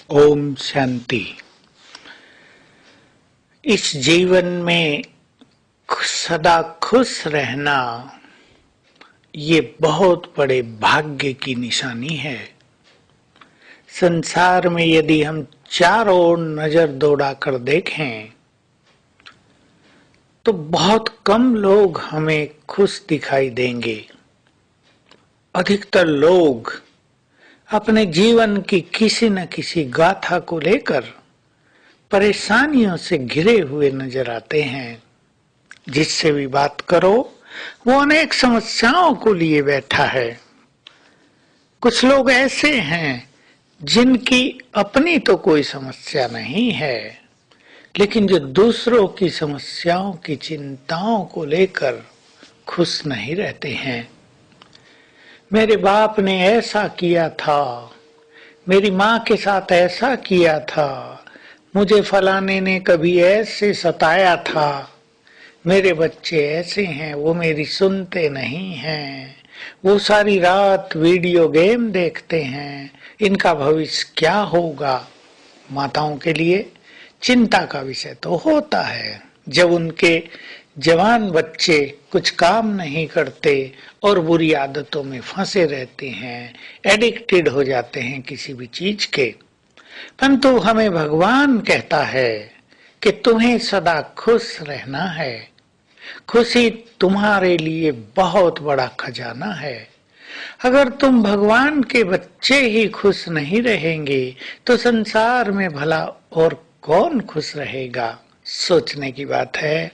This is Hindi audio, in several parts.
ओम शांति। इस जीवन में सदा खुश रहना ये बहुत बड़े भाग्य की निशानी है। संसार में यदि हम चारों ओर नजर दौड़ाकर देखें तो बहुत कम लोग हमें खुश दिखाई देंगे। अधिकतर लोग अपने जीवन की किसी न किसी गाथा को लेकर परेशानियों से घिरे हुए नजर आते हैं। जिससे भी बात करो वो अनेक समस्याओं को लिए बैठा है। कुछ लोग ऐसे हैं जिनकी अपनी तो कोई समस्या नहीं है, लेकिन जो दूसरों की समस्याओं की चिंताओं को लेकर खुश नहीं रहते हैं। मेरे बाप ने ऐसा किया था, मेरी माँ के साथ ऐसा किया था, मुझे फलाने ने कभी ऐसे सताया था, मेरे बच्चे ऐसे हैं, वो मेरी सुनते नहीं हैं, वो सारी रात वीडियो गेम देखते हैं, इनका भविष्य क्या होगा। माताओं के लिए चिंता का विषय तो होता है जब उनके जवान बच्चे कुछ काम नहीं करते और बुरी आदतों में फंसे रहते हैं, एडिक्टेड हो जाते हैं किसी भी चीज के। परंतु हमें भगवान कहता है कि तुम्हें सदा खुश रहना है। खुशी तुम्हारे लिए बहुत बड़ा खजाना है। अगर तुम भगवान के बच्चे ही खुश नहीं रहेंगे तो संसार में भला और कौन खुश रहेगा। सोचने की बात है।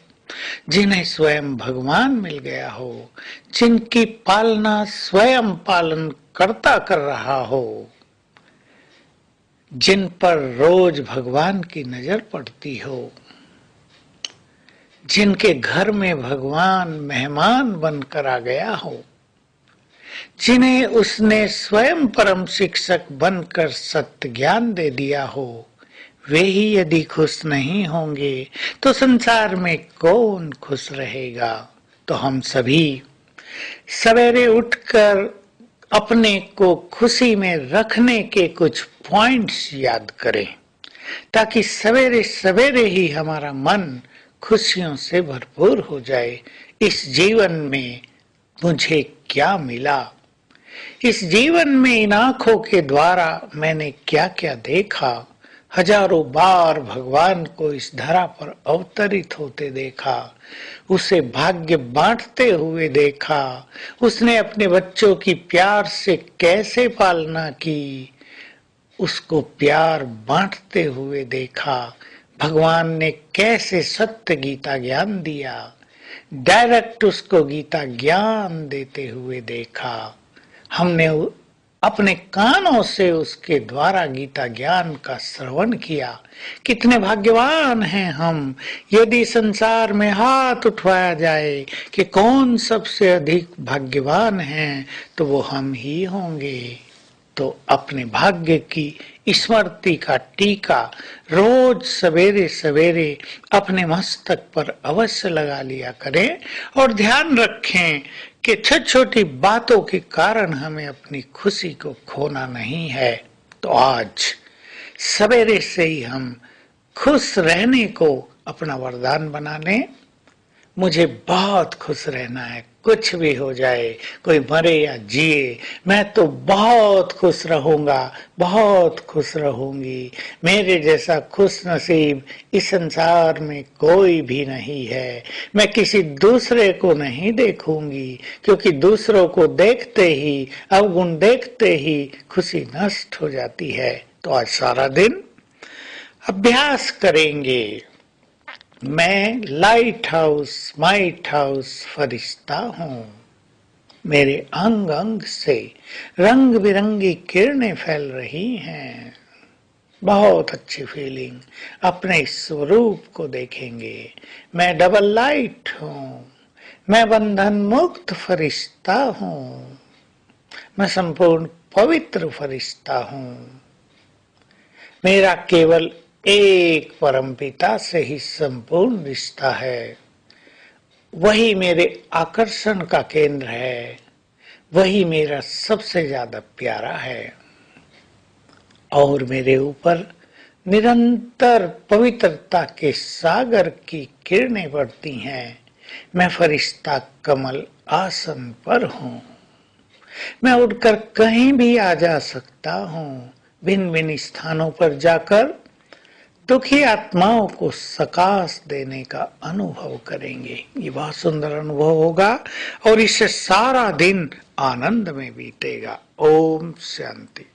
जिन्हें स्वयं भगवान मिल गया हो, जिनकी पालना स्वयं पालन करता कर रहा हो, जिन पर रोज भगवान की नजर पड़ती हो, जिनके घर में भगवान मेहमान बनकर आ गया हो, जिन्हें उसने स्वयं परम शिक्षक बनकर सत्य ज्ञान दे दिया हो, वे ही यदि खुश नहीं होंगे तो संसार में कौन खुश रहेगा। तो हम सभी सवेरे उठकर अपने को खुशी में रखने के कुछ पॉइंट्स याद करें, ताकि सवेरे सवेरे ही हमारा मन खुशियों से भरपूर हो जाए। इस जीवन में मुझे क्या मिला, इस जीवन में इन आंखों के द्वारा मैंने क्या क्या देखा। हजारों बार भगवान को इस धरा पर अवतरित होते देखा, उसे भाग्य बांटते हुए देखा, उसने अपने बच्चों की प्यार से कैसे पालना की, उसको प्यार बांटते हुए देखा। भगवान ने कैसे सत्य गीता ज्ञान दिया, डायरेक्ट उसको गीता ज्ञान देते हुए देखा। हमने अपने कानों से उसके द्वारा गीता ज्ञान का श्रवण किया। कितने भाग्यवान हैं हम। यदि संसार में हाथ उठवाया जाए कि कौन सबसे अधिक भाग्यवान है तो वो हम ही होंगे। तो अपने भाग्य की स्मृति का टीका रोज सवेरे सवेरे अपने मस्तक पर अवश्य लगा लिया करें और ध्यान रखें कि छोटी छोटी बातों के कारण हमें अपनी खुशी को खोना नहीं है। तो आज सवेरे से ही हम खुश रहने को अपना वरदान बना लें। मुझे बहुत खुश रहना है, कुछ भी हो जाए, कोई मरे या जिए, मैं तो बहुत खुश रहूंगा, बहुत खुश रहूंगी। मेरे जैसा खुश नसीब इस संसार में कोई भी नहीं है। मैं किसी दूसरे को नहीं देखूंगी, क्योंकि दूसरों को देखते ही, अवगुण देखते ही खुशी नष्ट हो जाती है। तो आज सारा दिन अभ्यास करेंगे। मैं लाइट हाउस माइट हाउस फरिश्ता हूँ। मेरे अंग अंग से रंग बिरंगी किरणें फैल रही हैं। बहुत अच्छी फीलिंग। अपने स्वरूप को देखेंगे। मैं डबल लाइट हूँ। मैं बंधन मुक्त फरिश्ता हूँ। मैं संपूर्ण पवित्र फरिश्ता हूँ। मेरा केवल एक परमपिता से ही संपूर्ण रिश्ता है। वही मेरे आकर्षण का केंद्र है, वही मेरा सबसे ज्यादा प्यारा है। और मेरे ऊपर निरंतर पवित्रता के सागर की किरणें पड़ती हैं। मैं फरिश्ता कमल आसन पर हूँ। मैं उड़कर कहीं भी आ जा सकता हूँ। भिन्न भिन्न स्थानों पर जाकर दुखी आत्माओं को सकाश देने का अनुभव करेंगे। ये बहुत सुंदर अनुभव होगा और इससे सारा दिन आनंद में बीतेगा। ओम शांति।